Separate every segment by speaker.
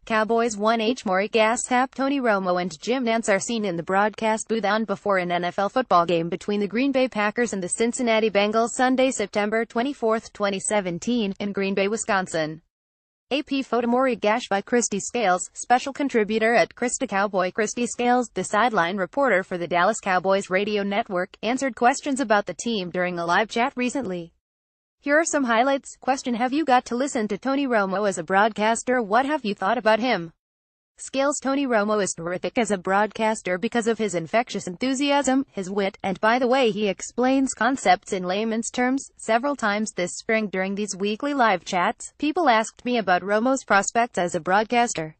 Speaker 1: Cowboys 1H Morry, GashAP, Tony Romo and Jim Nantz are seen in the broadcast booth on before an NFL football game between the Green Bay Packers and the Cincinnati Bengals Sunday, September 24, 2017, in Green Bay, Wisconsin. AP photo Morry Gash by Christy Scales, special contributor at Krista Cowboy. Christy Scales, the sideline reporter for the Dallas Cowboys radio network, answered questions about the team during a live chat recently. Here are some highlights. Question: have you got to listen to Tony Romo as a broadcaster? What have you thought about him? Scales: Tony Romo is terrific as a broadcaster because of his infectious enthusiasm, his wit, and by the way he explains concepts in layman's terms. Several times this spring during these weekly live chats, people asked me about Romo's prospects as a broadcaster.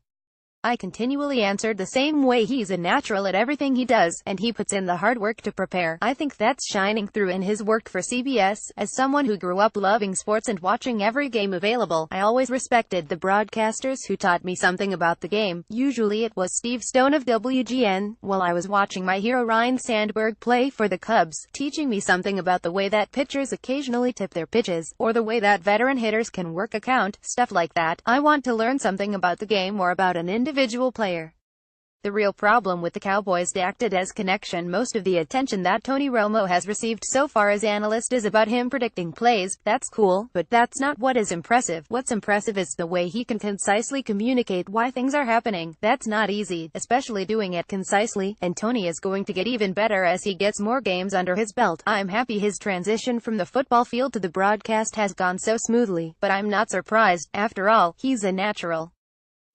Speaker 1: I continually answered the same way: he's a natural at everything he does, and he puts in the hard work to prepare. I think that's shining through in his work for CBS. As someone who grew up loving sports and watching every game available, I always respected the broadcasters who taught me something about the game. Usually it was Steve Stone of WGN, while I was watching my hero Ryne Sandberg play for the Cubs, teaching me something about the way that pitchers occasionally tip their pitches, or the way that veteran hitters can work a count, stuff like that. I want to learn something about the game or about an individual player. The real problem with the Cowboys' acted-as connection: most of the attention that Tony Romo has received so far as analyst is about him predicting plays. That's cool, but that's not what is impressive. What's impressive is the way he can concisely communicate why things are happening. That's not easy, especially doing it concisely, and Tony is going to get even better as he gets more games under his belt. I'm happy his transition from the football field to the broadcast has gone so smoothly, but I'm not surprised. After all, he's a natural.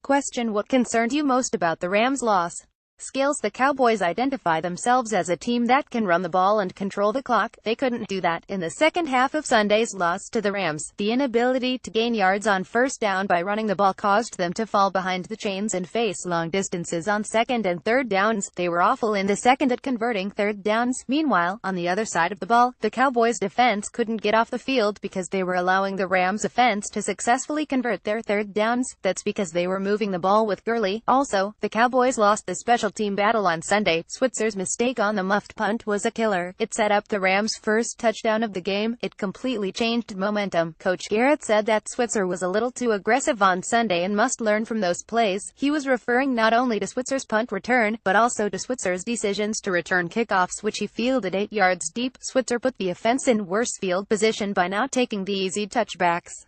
Speaker 1: Question: what concerned you most about the Rams' loss? Scales: the Cowboys identify themselves as a team that can run the ball and control the clock. They couldn't do that in the second half of Sunday's loss to the Rams. The inability to gain yards on first down by running the ball caused them to fall behind the chains and face long distances on second and third downs. They were awful in the second at converting third downs. Meanwhile, on the other side of the ball, the Cowboys' defense couldn't get off the field because they were allowing the Rams' offense to successfully convert their third downs. That's because they were moving the ball with Gurley. Also, the Cowboys lost the special team battle on Sunday. Switzer's mistake on the muffed punt was a killer. It set up the Rams' first touchdown of the game. It completely changed momentum. Coach Garrett said that Switzer was a little too aggressive on Sunday and must learn from those plays. He was referring not only to Switzer's punt return, but also to Switzer's decisions to return kickoffs, which he fielded 8 yards deep. Switzer put the offense in worse field position by not taking the easy touchbacks.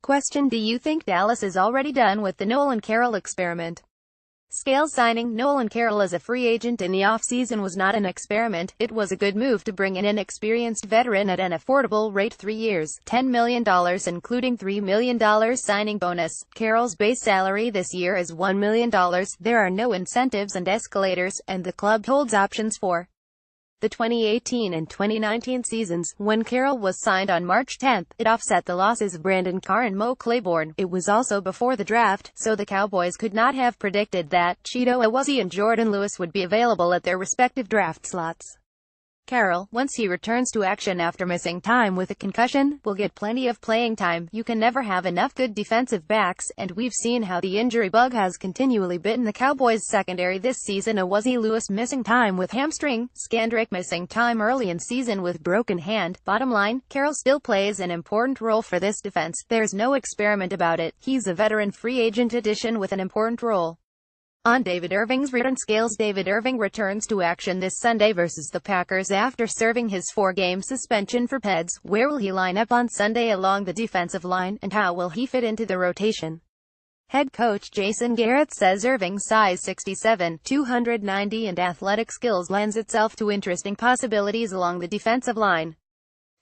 Speaker 1: Question: do you think Dallas is already done with the Nolan Carroll experiment? Scales: signing Nolan Carroll as a free agent in the offseason was not an experiment. It was a good move to bring in an experienced veteran at an affordable rate: 3 years, $10 million, including $3 million signing bonus. Carroll's base salary this year is $1 million. There are no incentives and escalators, and the club holds options for the 2018 and 2019 seasons. When Carroll was signed on March 10, it offset the losses of Brandon Carr and Mo Claiborne. It was also before the draft, so the Cowboys could not have predicted that Chido Awuzie and Jordan Lewis would be available at their respective draft slots. Carroll, once he returns to action after missing time with a concussion, will get plenty of playing time. You can never have enough good defensive backs, and we've seen how the injury bug has continually bitten the Cowboys' secondary this season. Awuzie Lewis missing time with hamstring, Scandrick missing time early in season with broken hand. Bottom line, Carroll still plays an important role for this defense. There's no experiment about it. He's a veteran free agent addition with an important role. On David Irving's return: Scales: David Irving returns to action this Sunday versus the Packers after serving his 4-game suspension for PEDs. Where will he line up on Sunday along the defensive line, and how will he fit into the rotation? Head coach Jason Garrett says Irving's size 6'7", 290 and athletic skills lends itself to interesting possibilities along the defensive line.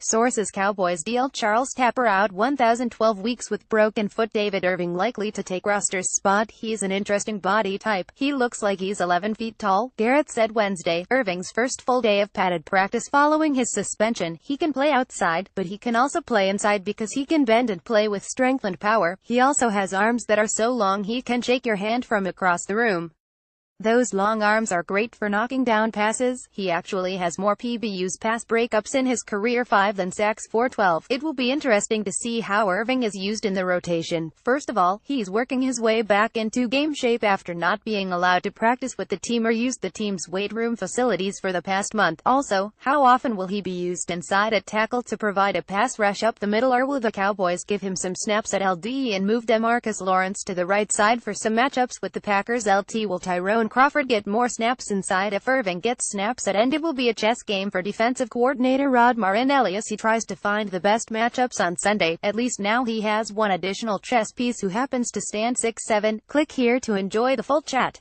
Speaker 1: Sources: Cowboys deal Charles Tapper out 1,012 weeks with broken foot. David Irving likely to take roster's spot. He's an interesting body type. He looks like he's 11 feet tall, Garrett said Wednesday. Irving's first full day of padded practice following his suspension. He can play outside, but he can also play inside because he can bend and play with strength and power. He also has arms that are so long he can shake your hand from across the room. Those long arms are great for knocking down passes. He actually has more PBUs pass breakups in his career 5 than sacks for 12. It will be interesting to see how Irving is used in the rotation. First of all, he's working his way back into game shape after not being allowed to practice with the team or use the team's weight room facilities for the past month. Also, how often will he be used inside at tackle to provide a pass rush up the middle, or will the Cowboys give him some snaps at LD and move DeMarcus Lawrence to the right side for some matchups with the Packers? Will Tyrone Crawford get more snaps inside if Irving gets snaps at end? It will be a chess game for defensive coordinator Rod Marinelli as he tries to find the best matchups on Sunday. At least now he has one additional chess piece who happens to stand 6'7". Click here to enjoy the full chat.